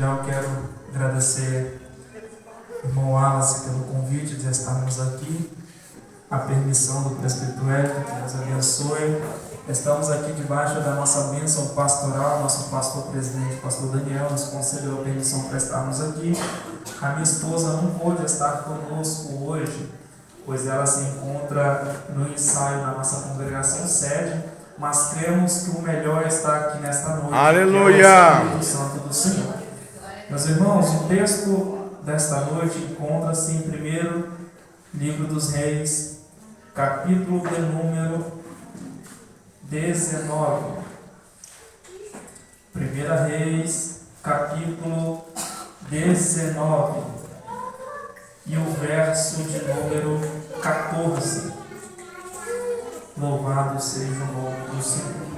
já eu quero agradecer ao irmão Wallace pelo convite de estarmos aqui, a permissão do presbitério, que Deus abençoe. Estamos aqui debaixo da nossa bênção pastoral, nosso pastor presidente, pastor Daniel, nos concedeu a permissão para estarmos aqui. A minha esposa não pôde estar conosco hoje, pois ela se encontra no ensaio da nossa congregação sede, mas cremos que o melhor está aqui nesta noite. Aleluia! Que é o Espírito Santo do Senhor. Meus irmãos, o texto desta noite encontra-se em 1º livro dos Reis, capítulo de número 19. 1 Reis, capítulo 19, e o verso de número 14. Louvado seja o nome do Senhor.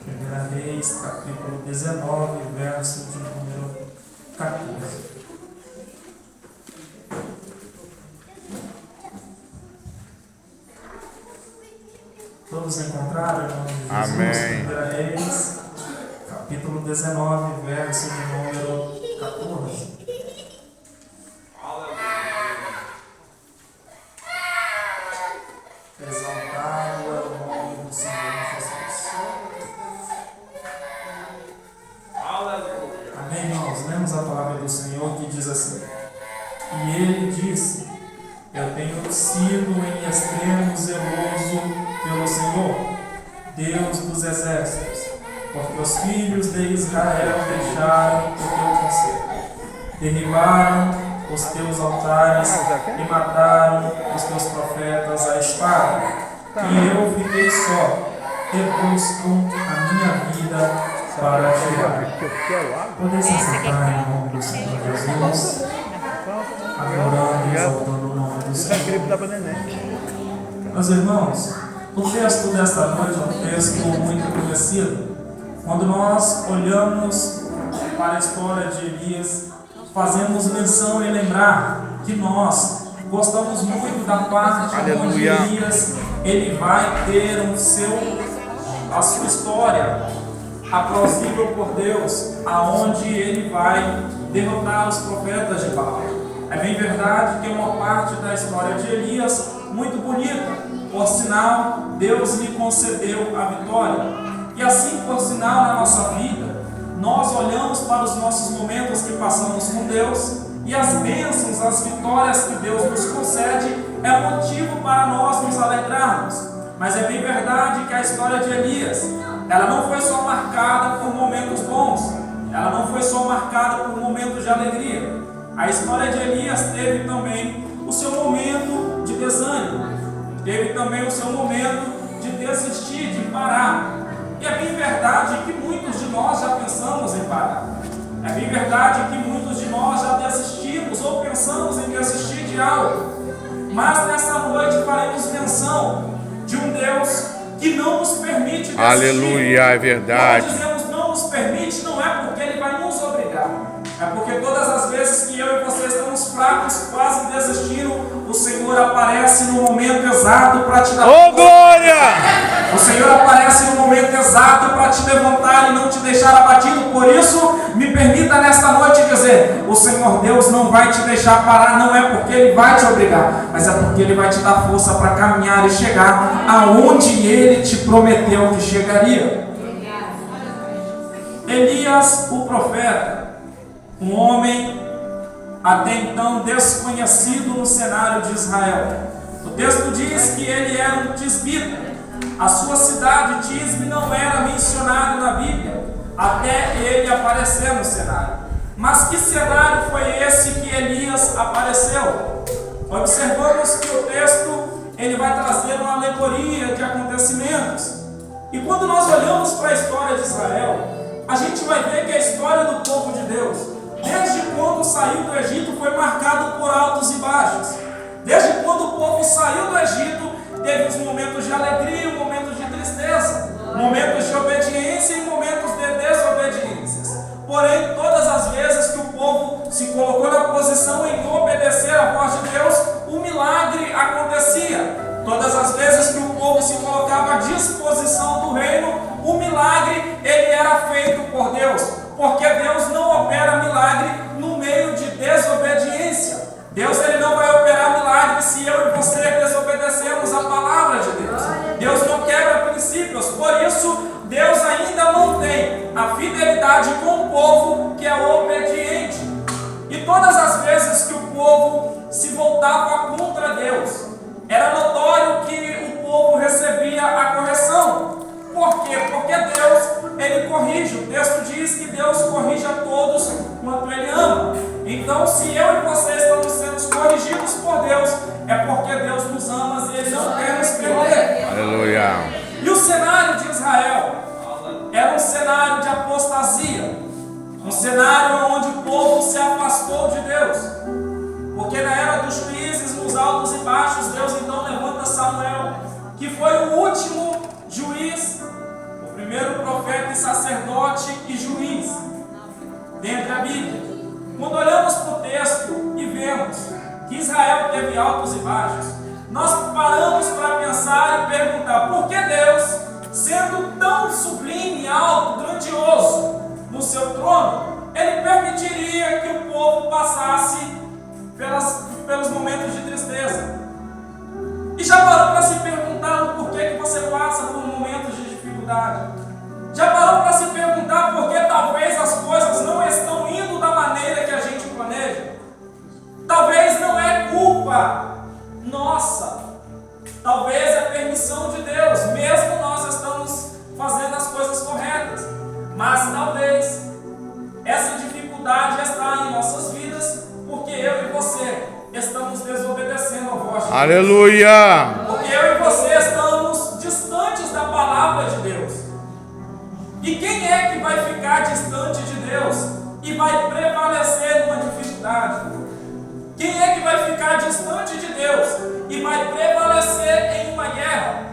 1 Reis, capítulo 19, verso de número 14. Todos encontraram? Amém. 1 Reis, capítulo 19, verso de número 14. Exaltado é o nome do Senhor Jesus. Amém, irmãos? Lemos a palavra do Senhor que diz assim: E ele disse: Eu tenho sido em extremo zeloso pelo Senhor, Deus dos exércitos, porque os filhos de Israel deixaram o teu conselho, derribaram os teus altares e mataram os teus profetas à espada. E eu fiquei só, e busco a minha vida para tirar. Podeis se sentar em nome do Senhor Jesus, adorando e exaltando o nome do Senhor. Meus irmãos, o texto desta noite é um texto muito conhecido. Quando nós olhamos para a história de Elias, fazemos menção e lembrar que nós gostamos muito da parte onde Elias ele vai ter a sua história aplausível por Deus, aonde ele vai derrotar os profetas de Baal. É bem verdade que é uma parte da história de Elias muito bonita. Por sinal, Deus lhe concedeu a vitória. E assim, por sinal, na nossa vida, nós olhamos para os nossos momentos que passamos com Deus e as bênçãos, as vitórias que Deus nos concede é motivo para nós nos alegrarmos. Mas é bem verdade que a história de Elias, ela não foi só marcada por momentos bons, ela não foi só marcada por momentos de alegria. A história de Elias teve também o seu momento de desânimo, teve também o seu momento de desistir, de parar. E é bem verdade que muitos de nós já pensamos em parar. É bem verdade que muitos de nós já desistimos ou pensamos em desistir de algo. Mas nessa noite faremos menção de um Deus que não nos permite desistir. Aleluia, é verdade. Quando dizemos não nos permite, não é porque Ele vai nos obrigar. É porque todas as vezes que eu e você estamos fracos, quase desistindo, o Senhor aparece no momento exato para te dar glória! O Senhor aparece no momento exato para te levantar e não te deixar abatido. Por isso, me permita nesta noite dizer: o Senhor Deus não vai te deixar parar, não é porque Ele vai te obrigar, mas é porque Ele vai te dar força para caminhar e chegar aonde Ele te prometeu que chegaria. Elias, o profeta, um homem até então desconhecido no cenário de Israel. O texto diz que ele era um tisbita. A sua cidade, Tisbe, não era mencionada na Bíblia até ele aparecer no cenário. Mas que cenário foi esse que Elias apareceu? Observamos que o texto ele vai trazer uma alegoria de acontecimentos. E quando nós olhamos para a história de Israel, a gente vai ver que a história do povo de Deus, desde quando saiu do Egito, foi marcado por altos e baixos. Desde quando o povo saiu do Egito, teve os momentos de alegria e momentos de tristeza, momentos de obediência e momentos de desobediências. Porém, todas as vezes que o povo se colocou na posição em obedecer à voz de Deus, o milagre acontecia. Todas as vezes que o povo se colocava à disposição do reino, o milagre ele era feito por Deus. povo que é obediente. E todas as vezes que o povo se voltava contra Deus, era notório que o povo recebia a correção. Por quê? Porque Deus, Ele corrige. O texto diz que Deus corrige a todos quanto Ele ama. Então, se eu e você estamos sendo corrigidos por Deus, é porque Deus nos ama e Ele não quer nos perder. Aleluia. E o cenário de Israel era um cenário de apostasia, um cenário onde o povo se afastou de Deus. Porque na era dos juízes, nos altos e baixos, Deus então levanta Samuel, que foi o último juiz, o primeiro profeta e sacerdote e juiz dentro da Bíblia. Quando olhamos para o texto e vemos que Israel teve altos e baixos, nós paramos para pensar e perguntar por que Deus, sendo tão sublime, alto, grandioso no seu trono, Ele permitiria que o povo passasse pelos momentos de tristeza. E já parou para se perguntar por que você passa por momentos de dificuldade? Já parou para se perguntar por que talvez as coisas não estão indo da maneira que a gente planeja? Talvez não é culpa nossa, talvez é permissão de Deus, mesmo nós estamos fazendo as coisas corretas, mas talvez essa dificuldade está em nossas vidas porque eu e você estamos desobedecendo a voz de Deus. Aleluia. Porque eu e você estamos distantes da palavra de Deus. E quem é que vai ficar distante de Deus e vai prevalecer numa dificuldade? Quem é que vai ficar distante de Deus e vai prevalecer em uma guerra?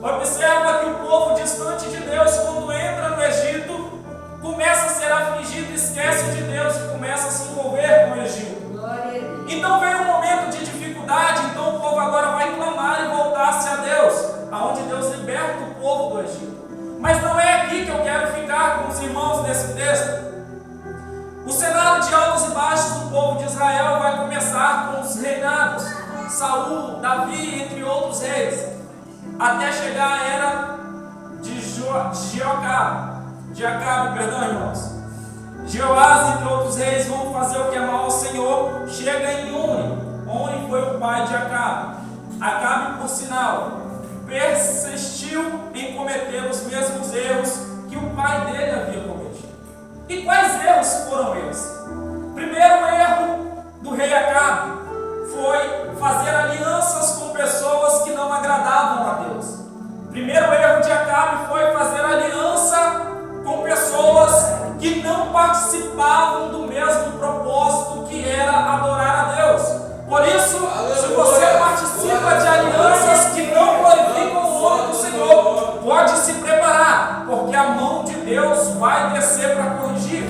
Observa que o povo distante de Deus, quando entra no Egito, começa a ser afligido, esquece de Deus e começa a se envolver com o Egito. Então vem um momento de dificuldade, então o povo agora vai clamar e voltar-se a Deus, aonde Deus liberta o povo do Egito. Mas não é aqui que eu quero ficar com os irmãos nesse texto. O cenário de altos e baixos do povo de Israel vai começar com os reinados, Saul, Davi, entre outros reis, até chegar à era de Acabe, irmãos. Jeoás, entre outros reis, vão fazer o que é mal ao Senhor. Chega em Omri foi o pai de Acabe. Acabe, por sinal, persistiu em cometer os mesmos erros que o pai dele havia cometido. E quais erros foram esses? Primeiro erro do rei Acabe foi fazer alianças com pessoas que não agradavam a Deus. Primeiro erro de Acabe foi fazer aliança com pessoas que não participavam do mesmo propósito que era adorar a Deus. Por isso, se você participa de alianças que não glorificam o nome do Senhor, pode se preparar, porque a mão de Deus vai descer para corrigir.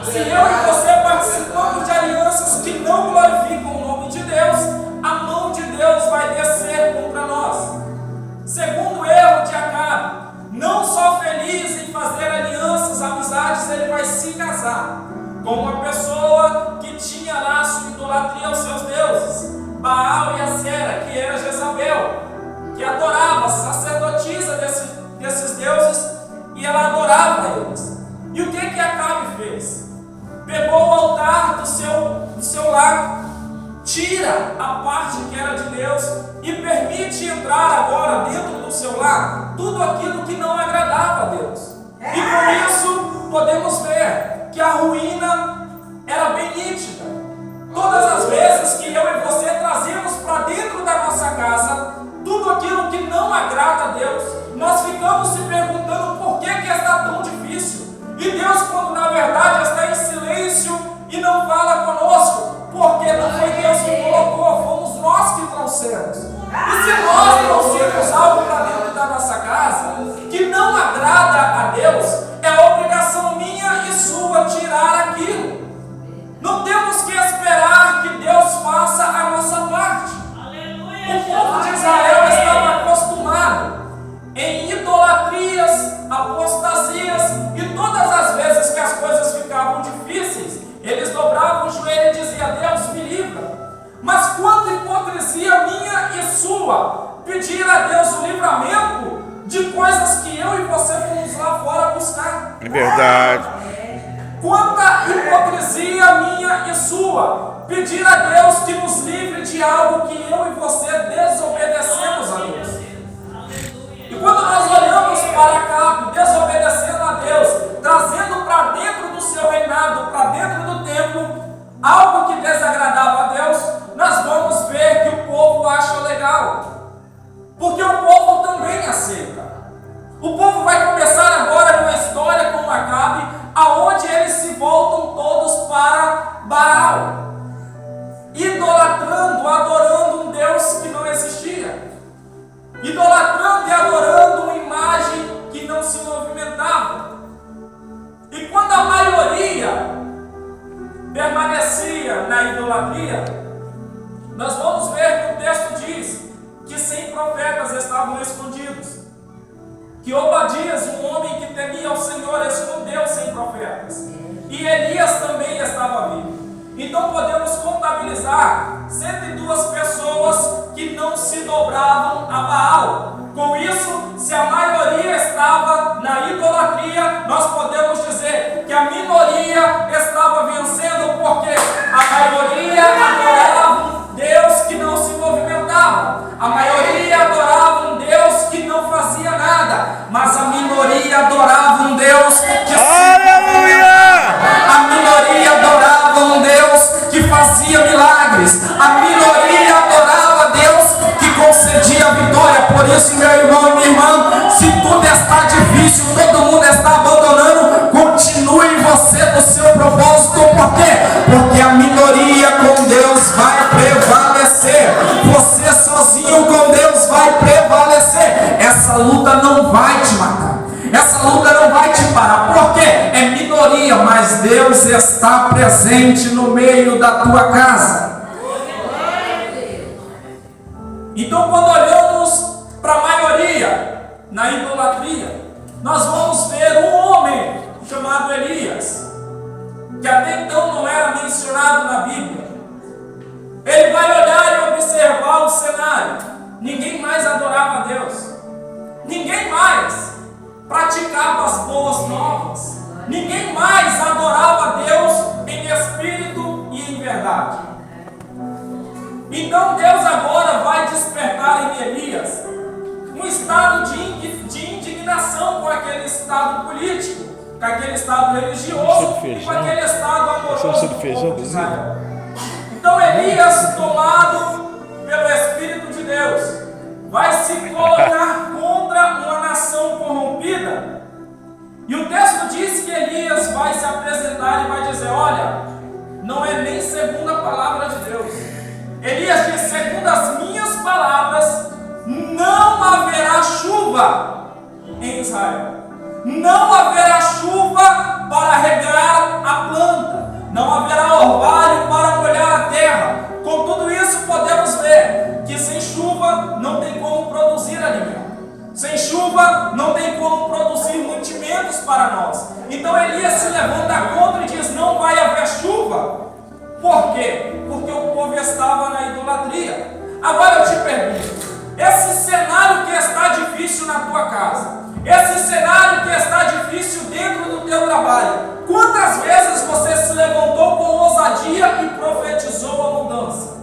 Se eu e você participamos de alianças que não glorificam o nome de Deus, a mão de Deus vai descer contra nós. Segundo erro de Acabe, não só feliz em fazer alianças, amizades, ele vai se casar com uma pessoa que tinha lá sua idolatria aos seus deuses, Baal e Acera, que era Jezabel, que adorava, sacerdotisa desses deuses, e ela adorava eles. E o que Acabe fez? Pegou o altar do seu lar, tira a parte que era de Deus e permite entrar agora dentro do seu lar tudo aquilo que não agradava a Deus. E por isso podemos ver que a ruína era bem nítida. Todas as vezes que eu e você trazemos para dentro da nossa casa tudo aquilo que não agrada a Deus, nós ficamos se perguntando por que está tão difícil. E Deus, quando na verdade está em silêncio e não fala conosco, porque não foi Deus que colocou, fomos nós que trouxemos. E se nós trouxemos algo para dentro da nossa casa que não agrada a Deus, é obrigação minha e sua tirar aquilo. Não temos que esperar que Deus faça a nossa parte. O povo de Israel estava acostumado em idolatrias, apostasias, e todas as vezes que as coisas ficavam difíceis, eles dobravam o joelho e diziam: Deus me livra. Mas quando hipocrisia minha e sua pedir a Deus o livramento de coisas que eu e você fomos lá fora buscar. É verdade. Quanta hipocrisia minha e sua, pedir a Deus que nos livre de algo que eu e você desobedecemos a Deus. E quando nós olhamos para Acabe, desobedecendo a Deus, trazendo para dentro do seu reinado, para dentro do templo, algo que desagradava a Deus, nós vamos ver que o povo acha legal. Porque o povo também aceita. O povo vai começar agora uma história com Acabe, aonde eles se voltam todos para Baal, idolatrando, adorando um Deus que não existia, idolatrando e adorando uma imagem que não se movimentava. E quando a maioria permanecia na idolatria, nós vamos ver que o texto diz que 100 profetas estavam escondidos, que Obadias, um homem que temia ao Senhor, escondeu 100 profetas, e Elias também estava vivo. Então podemos contabilizar 102 pessoas que não se dobravam a Baal. Com isso, se a maioria estava na idolatria, nós podemos dizer que a minoria estava vencendo, porque a maioria adorava um Deus que não se movimentava, a maioria adorava um Deus que não fazia nada, mas a minoria adorava um Deus que a minoria adorava um Deus que fazia milagres, a minoria adorava Deus que concedia a vitória. Por isso, meu irmão e minha irmã, se tudo está difícil, todo mundo está abandonando, continue você no seu propósito. Por quê? Porque a minoria com Deus vai prevalecer. Você sozinho com Deus vai prevalecer. Essa luta não vai te matar, essa luta não vai te parar, porque é minoria, mas Deus está presente no meio da tua casa. Então, quando olhamos para a maioria na idolatria, nós vamos ver um homem chamado Elias, que até então não era mencionado na Bíblia. Ele vai olhar e observar o cenário. Ninguém mais adorava a Deus, ninguém mais praticava as boas novas, ninguém mais adorava a Deus em espírito e em verdade. Então Deus agora vai despertar em Elias um estado de indignação com aquele estado político, com aquele estado religioso e com aquele estado amoroso do povo de Israel. Então Elias, tomado pelo Espírito de Deus, vai se colocar contra uma nação corrompida. E o texto diz que Elias vai se apresentar e vai dizer: olha, não é nem segundo a palavra de Deus. Elias diz: segundo as minhas palavras, não haverá chuva em Israel, não haverá chuva para regar a planta, não haverá orvalho para molhar a terra. Com tudo isso, podemos ver que sem chuva não tem como produzir alimento, sem chuva não tem como produzir mantimentos para nós. Então Elias se levanta contra e diz: não vai haver chuva. Por quê? Porque o povo estava na idolatria. Agora eu te pergunto, esse cenário que está difícil na tua casa, esse cenário que está difícil dentro do teu trabalho, quantas vezes você se levantou com ousadia e profetizou a mudança?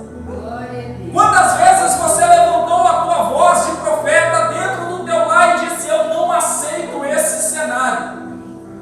Quantas vezes você levantou a tua voz de profeta dentro do teu lar e disse: eu não aceito esse cenário?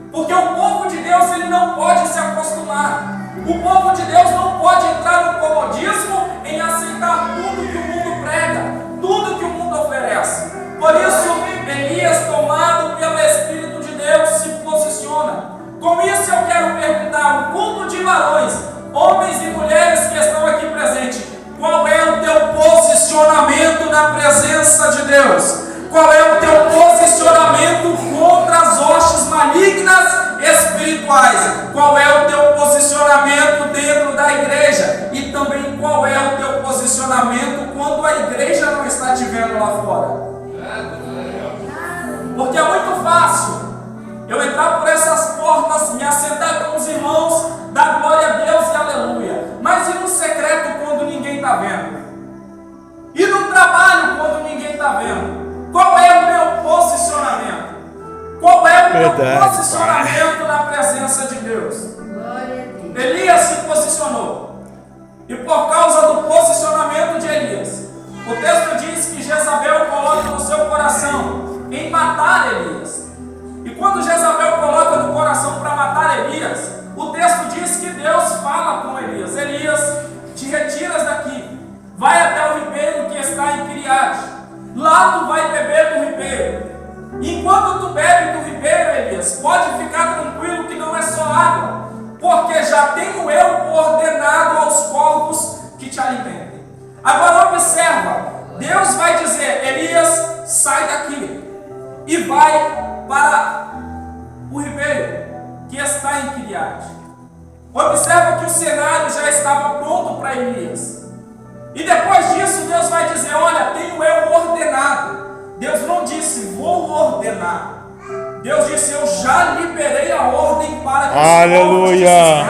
Porque o povo de Deus, ele não pode se acostumar. O povo de Deus não pode entrar no comodismo em aceitar tudo que o mundo prega, tudo que o mundo oferece. Por isso, Elias, tomado pelo Espírito de Deus, se posiciona. Com isso eu quero perguntar: o culto de varões, homens e mulheres que estão aqui presentes, qual é o teu posicionamento na presença de Deus? Qual é o teu posicionamento contra as hostes malignas espirituais? Qual é o teu posicionamento dentro da Elias, o texto diz que Deus fala com Elias: Elias, te retiras daqui, vai até o ribeiro que está em Quiriate, lá tu vai beber do ribeiro. Enquanto tu bebe do ribeiro, Elias, pode ficar tranquilo que não é só água, porque já tenho eu ordenado aos corvos que te alimentem. Agora observa, Deus vai dizer: Elias, sai daqui e vai para o ribeiro que está em Quiriate. Observa que o cenário já estava pronto para Elias. E depois disso Deus vai dizer: olha, tenho eu ordenado. Deus não disse vou ordenar. Deus disse: eu já liberei a ordem para que Aleluia!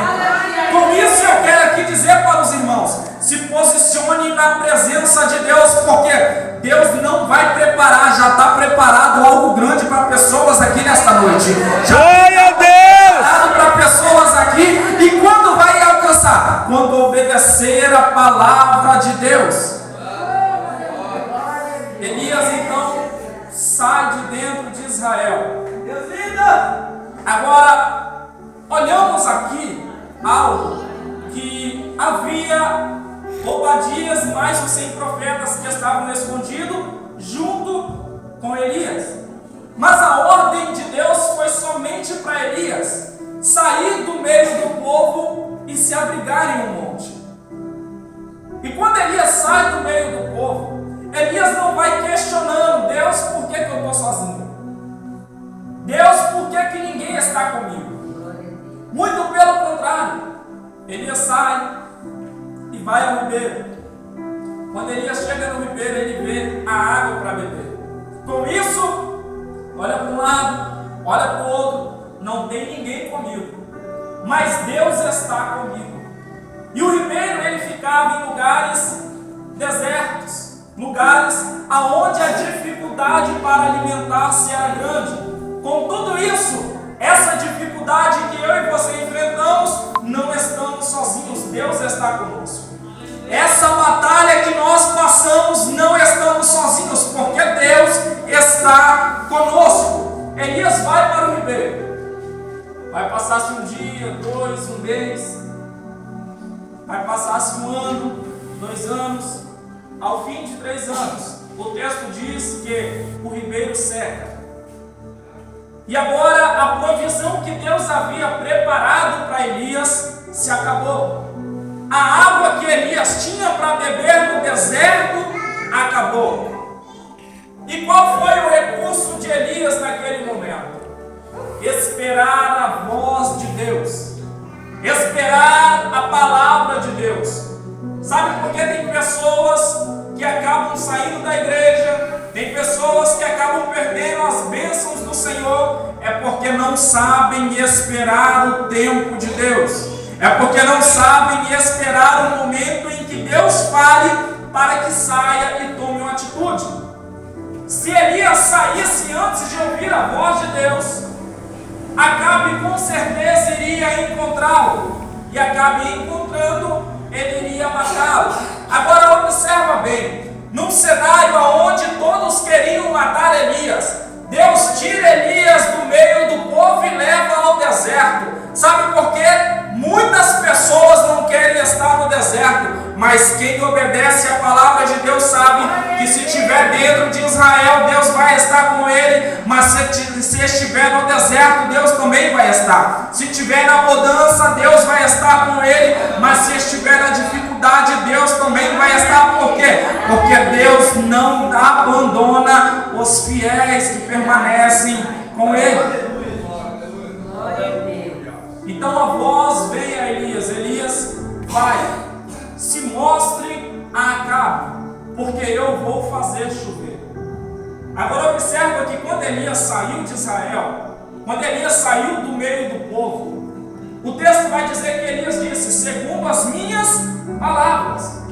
Com isso eu quero aqui dizer para os irmãos: se posicione na presença de Deus, porque Deus não vai preparar, já está preparado algo grande para pessoas aqui nesta noite. Glória a Deus! Para pessoas aqui. E quando vai alcançar? Quando obedecer a palavra de Deus. Elias então sai de dentro de Israel. Agora olhamos aqui algo que havia Obadias mais os 100 profetas que estavam escondidos junto com Elias. Mas a ordem de Deus foi somente para Elias sair do meio do povo e se abrigar em um monte. E quando Elias sai do meio do povo, Elias não vai questionando: Deus, por que eu estou sozinho? Deus, por que ninguém está comigo? Muito pelo contrário, Elias sai e vai ao ribeiro. Quando Elias chega no ribeiro, ele vê a água para beber. Com isso, olha para um lado, olha para o outro, não tem ninguém comigo, mas Deus está comigo. E o ribeiro ele ficava em lugares desertos, lugares aonde a dificuldade para alimentar-se era grande. Com tudo isso, essa dificuldade que eu e você enfrentamos, não estamos sozinhos, Deus está conosco. Essa batalha que nós passamos, não estamos sozinhos, porque Deus está conosco. Elias vai para o ribeiro. Vai passar-se um dia, 2, um mês. Vai passar-se 1 ano, 2 anos. Ao fim de 3 anos, o texto diz que o ribeiro seca. E agora a provisão que Deus havia preparado para Elias se acabou. A água que Elias tinha para beber no deserto acabou. E qual foi o recurso de Elias naquele momento? Esperar a voz de Deus, esperar a palavra de Deus. Sabe por que tem pessoas que acabam saindo da igreja, tem pessoas que acabam perdendo as bênçãos do Senhor? É porque não sabem esperar o tempo de Deus. É porque não sabem esperar o momento em que Deus fale para que saia e tome uma atitude. Se Elias saísse antes de ouvir a voz de Deus, Acabe com certeza iria encontrá-lo. E Acabe encontrando, ele iria matá-lo. Agora observa bem, num cenário onde todos queriam matar Elias, Deus tira Elias do meio do povo e leva ao deserto. Sabe por quê? Muitas pessoas não querem estar no deserto, mas quem obedece à palavra de Deus sabe que se estiver dentro de Israel, Deus vai estar com ele, mas se estiver no deserto, Deus também vai estar. Se estiver na mudança, Deus vai estar com ele, mas se estiver na dificuldade, Deus também vai estar. Por quê? Porque Deus não abandona os fiéis que permanecem com ele. Então a voz vem a Elias: Elias, vai, se mostre a Acabe, porque eu vou fazer chover. Agora observa que quando Elias saiu de Israel, quando Elias saiu do meio do povo, o texto vai dizer que Elias disse: segundo as minhas palavras.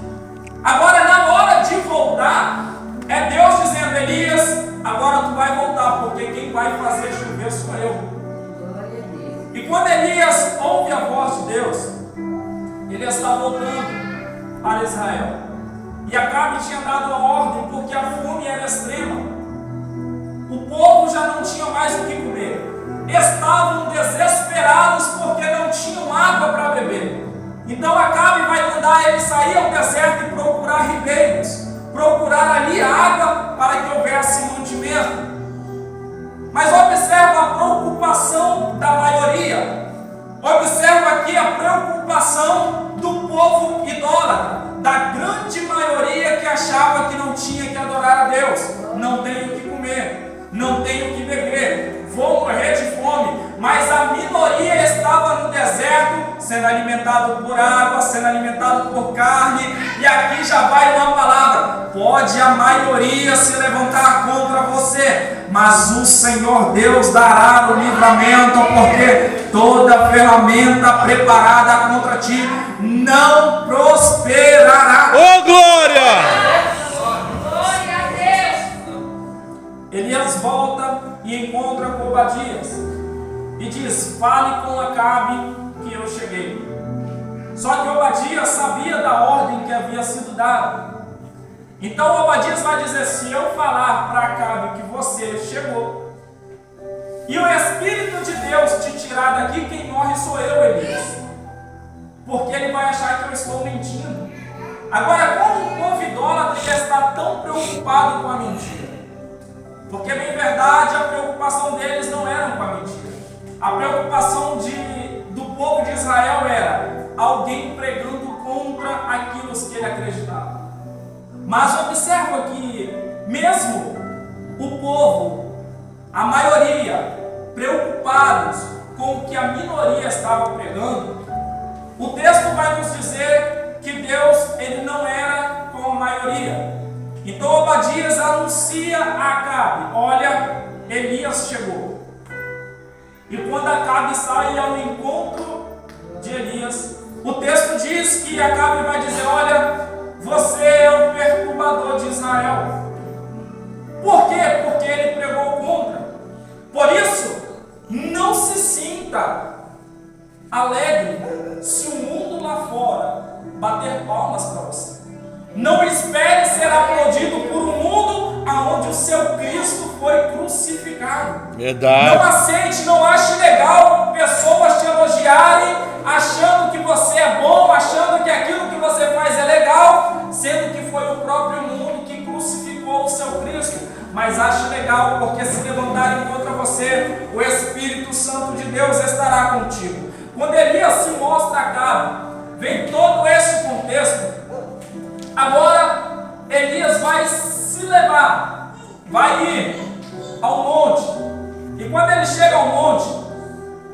Agora na hora de voltar, é Deus dizendo: Elias, agora tu vai voltar, porque quem vai fazer chover sou eu. E quando Elias ouve a voz de Deus, ele está voltando para Israel. E Acabe tinha dado a ordem, porque a fome era extrema. O povo já não tinha mais o que comer. estavam desesperados porque não tinham água para beber. Então Acabe vai mandar ele sair ao deserto e procurar ribeiros, procurar ali água para que houvesse mantimento. Mas observa a preocupação da maioria. Observa aqui a preocupação do povo idólatra, da grande maioria que achava que não tinha que adorar a Deus. Não tenho o que comer, não tenho o que beber, vou morrer de fome. Mas a minoria estava no deserto, sendo alimentado por água, sendo alimentado por carne. E aqui já vai uma palavra: pode a maioria se levantar contra você, mas o Senhor Deus dará o livramento, porque toda ferramenta preparada contra ti não prosperará. Ô, glória! Glória a Deus! Elias volta e encontra com Obadias e diz: fale com Acabe que eu cheguei. Só que Obadias sabia da ordem que havia sido dada. Então Obadias vai dizer: se eu falar para Acabe que você chegou e o Espírito de Deus te tirar daqui, quem morre sou eu, Elias, porque ele vai achar que eu estou mentindo. Agora, como o povo idólatra ele está tão preocupado com a mentira? Porque, bem verdade, a preocupação deles não era com a mentira. A preocupação do povo de Israel era alguém pregando contra aquilo que ele acreditava. Mas observa que mesmo o povo, a maioria, preocupados com o que a minoria estava pregando, o texto vai nos dizer que Deus ele não era com a maioria. Então Obadias anuncia a Acabe: olha, Elias chegou. E quando Acabe sai ao encontro de Elias, o texto diz que Acabe vai dizer: olha, você é o perturbador de Israel. Por quê? Porque ele pregou contra. Por isso, não se sinta alegre se o mundo lá fora bater palmas para você. Não espere ser aplaudido por um mundo aonde o seu Cristo foi crucificado. Verdade. Não aceite, não ache legal pessoas te elogiarem, achando que você é bom, achando que aquilo que você faz é legal, sendo que foi o próprio mundo que crucificou o seu Cristo. Mas ache legal, porque se levantarem contra você, o Espírito Santo de Deus estará contigo. Quando Elias se mostra a Acabe, vem todo esse contexto. Agora Elias vai se levar, vai ir ao monte. E quando ele chega ao monte,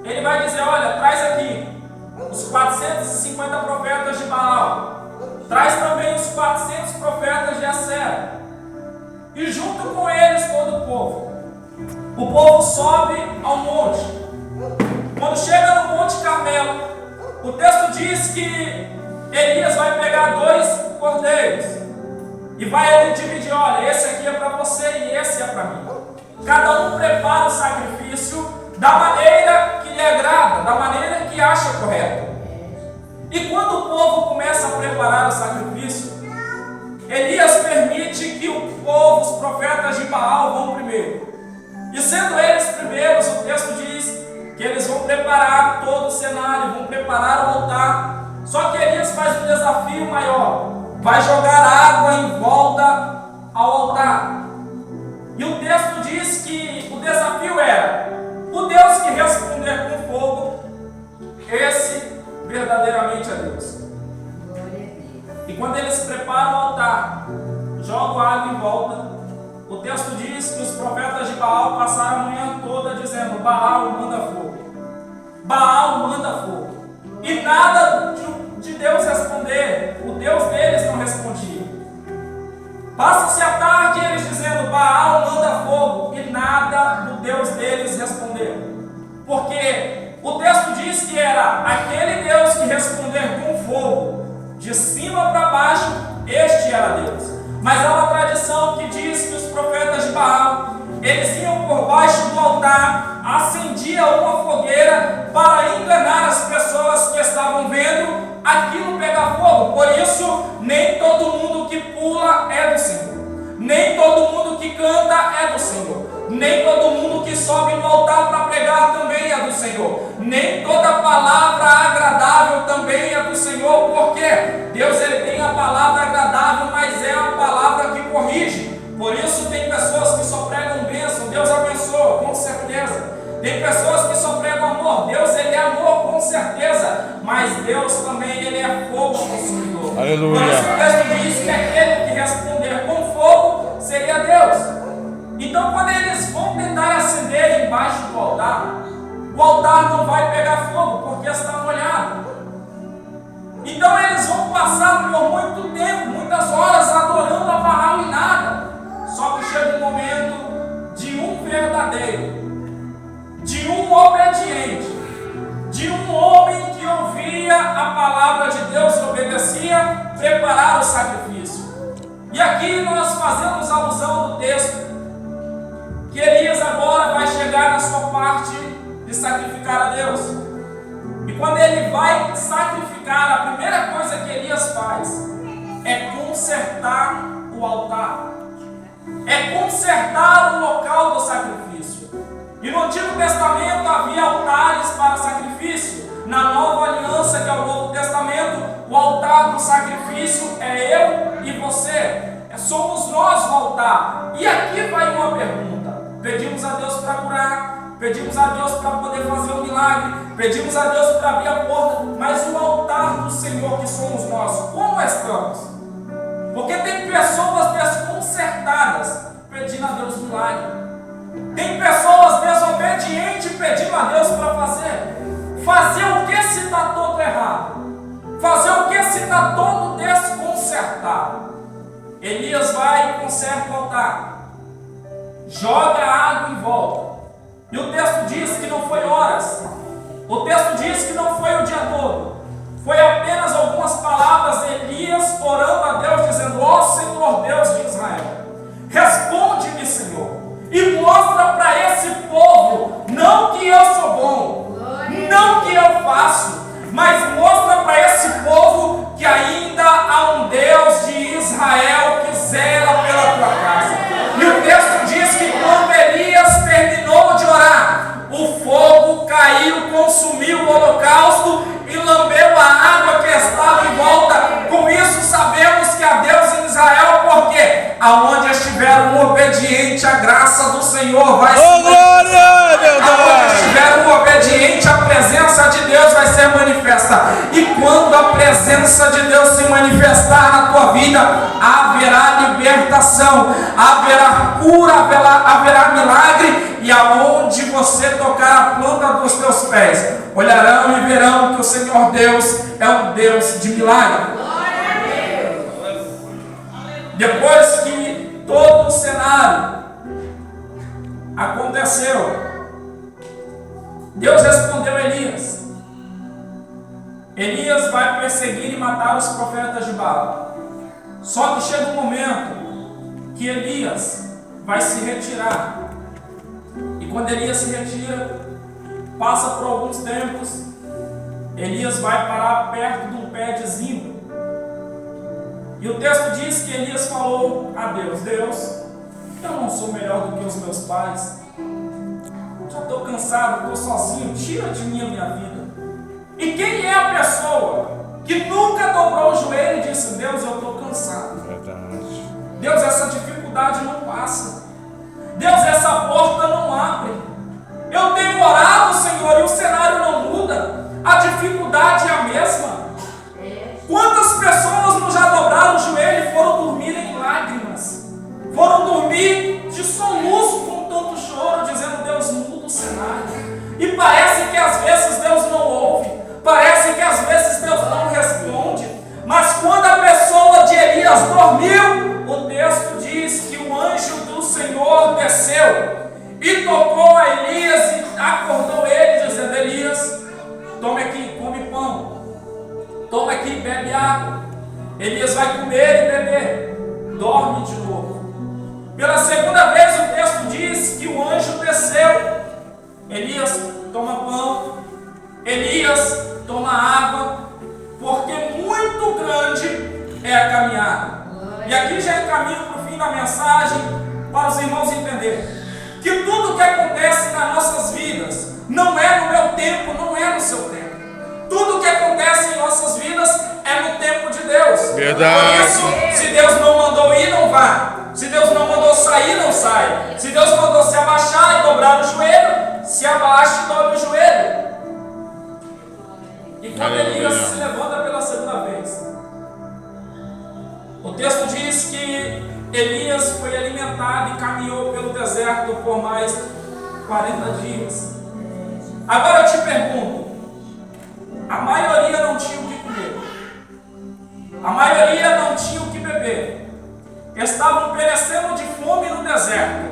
ele vai dizer: olha, traz aqui os 450 profetas de Baal, traz também os 400 profetas de Acera, e junto com eles todo o povo. O povo sobe ao monte. Quando chega no Monte Carmelo, o texto diz que Elias vai pegar 2 cordeiros e vai dividir: olha, esse aqui é para você e esse é para mim. Cada um prepara o sacrifício da maneira que lhe agrada, da maneira que acha correto. E quando o povo começa a preparar o sacrifício, Elias permite que o povo, os profetas de Baal, vão primeiro. E sendo eles primeiros, o texto diz que eles vão preparar todo o cenário, vão preparar o altar. Só que Elias faz um desafio maior: vai jogar água em volta ao altar. E o texto diz que o desafio era: o Deus que responder com fogo, esse verdadeiramente é Deus. E quando eles preparam o altar, jogam água em volta, o texto diz que os profetas de Baal passaram a manhã toda dizendo: Baal manda fogo, Baal manda fogo. E nada de Deus responder, o Deus deles não respondia. Passa-se a tarde eles dizendo: Baal manda fogo, e nada do Deus deles respondeu. Porque o texto diz que era aquele Deus que responder com fogo, de cima para baixo, este era Deus. Mas há uma tradição que diz que os profetas de Baal, eles iam por baixo do altar, acendiam uma fogueira para enganar as pessoas que estavam vendo aquilo pegar fogo. Por isso, nem todo mundo que pula é do Senhor, nem todo mundo que canta é do Senhor, Nem todo mundo que sobe no altar para pregar também é do Senhor. Nem toda palavra agradável também é do Senhor. Por quê? Deus ele tem a palavra agradável, mas é a palavra que corrige. Por isso tem pessoas que só pregam bênção, Deus abençoa, com certeza. Tem pessoas que só pregam amor, Deus ele é amor, com certeza. Mas Deus também ele é fogo consumidor. Aleluia. Por isso o texto diz que aquele que responder com fogo seria Deus. Então quando eles vão tentar acender embaixo do altar, o altar não vai pegar fogo, porque está molhado. Então eles vão passar por muito tempo, muitas horas adorando a Baal e nada. Só que chega um momento de um verdadeiro, de um obediente, de um homem que ouvia a palavra de Deus e obedecia, preparar o sacrifício. E aqui nós fazemos alusão no texto que Elias agora vai chegar na sua parte de sacrificar a Deus. E quando ele vai sacrificar, a primeira coisa que Elias faz é consertar o altar, é consertar o local do sacrifício. E no Antigo Testamento havia altares para sacrifício. Na Nova Aliança, que é o Novo Testamento, o altar do sacrifício é eu e você. Somos nós o altar. E aqui vai uma pergunta. Pedimos a Deus para curar, pedimos a Deus para poder fazer um milagre, pedimos a Deus para abrir a porta, mas o altar do Senhor que somos nós, como estamos? Porque tem pessoas desconcertadas pedindo a Deus milagre, tem pessoas desobedientes pedindo a Deus para fazer o que se está todo errado, fazer o que se está todo desconcertado. Elias vai e conserta o altar, joga água em volta. E o texto diz que não foi horas. O texto diz que não foi o dia todo. Foi apenas algumas palavras. Elias orando a Deus, dizendo: ó Senhor Deus de Israel, responde-me, Senhor, e mostra para esse povo, não que eu sou bom, não que eu faço, mas mostra para esse povo que ainda há um Deus de Israel que zela pela tua casa. E o texto diz que quando Elias terminou de orar, o fogo caiu, consumiu o holocausto e lambeu a água que estava em volta. Com isso sabemos que há Deus em Israel, porque aonde estiver um obediente, a graça do Senhor vai se glória, meu Deus! Aonde estiver um obediente, a presença de Deus vai ser manifesta. E quando a presença de Deus se manifestar na tua vida, haverá libertação, haverá cura, haverá milagre. E aonde você tocar a planta dos teus pés, olharão e verão que o Senhor Deus é um Deus de milagre. Depois que todo o cenário aconteceu, Deus respondeu a Elias. Elias vai perseguir e matar os profetas de Baal. Só que chega um momento que Elias vai se retirar. E quando Elias se retira, passa por alguns tempos, Elias vai parar perto de um pé de zimbro. E o texto diz que Elias falou a Deus: Deus, eu não sou melhor do que os meus pais. Já estou cansado, estou sozinho, tira de mim a minha vida. E quem é a pessoa que nunca dobrou o joelho e disse: Deus, eu estou cansado. Verdade. Deus, essa dificuldade não passa. Deus, essa porta não abre. Eu tenho orado, Senhor, e o cenário não muda. A dificuldade é a mesma. Quantas pessoas não já dobraram o joelho e foram dormir em lágrimas? Foram dormir de soluço com tanto choro, dizendo: Deus, muda o cenário. E parece que às vezes Deus não ouve. Parece que às vezes Deus não responde. Mas quando a pessoa de Elias dormiu, o texto diz que o anjo do Senhor desceu e tocou a Elias e acordou ele, dizendo: Elias, tome aqui, come pão, toma aqui, bebe água. Elias vai comer e beber, dorme de novo. Pela segunda vez o texto diz que o anjo desceu. Elias toma pão, Elias toma água, porque muito grande é a caminhada. E aqui já encaminho para o fim da mensagem, para os irmãos entenderem que tudo que acontece nas nossas vidas não é no meu tempo, não é no seu tempo. Tudo que acontece em nossas vidas é no tempo de Deus. Verdade. Por isso, se Deus não mandou ir, não vá. Se Deus não mandou sair, não sai. Se Deus mandou se abaixar e dobrar o joelho, se abaixe e dobre o joelho. E quando Elias se levanta pela segunda vez, o texto diz que Elias foi alimentado e caminhou pelo deserto por mais 40 dias. Agora eu te pergunto, a maioria não tinha o que comer, a maioria não tinha o que beber, estavam perecendo de fome no deserto,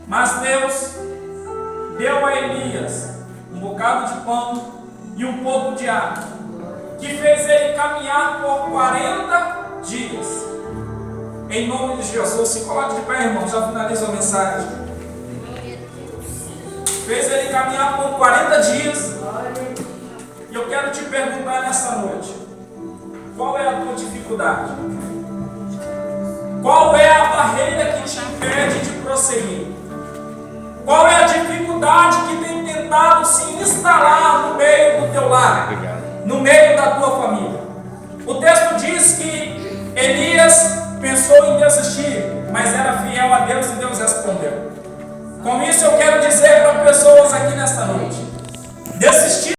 mas Deus deu a Elias um bocado de pão e um pouco de água, que fez ele caminhar por 40 dias. Em nome de Jesus, se coloque de pé, irmão, já finalizo a mensagem. Fez ele caminhar por 40 dias. E eu quero te perguntar nessa noite: qual é a tua dificuldade? Qual é a barreira que te impede de prosseguir? Qual é a dificuldade que tem tentado se instalar no meio do teu lar, no meio da tua família? O texto diz que Elias pensou em desistir, mas era fiel a Deus e Deus respondeu. Com isso eu quero dizer para pessoas aqui nesta noite: desistir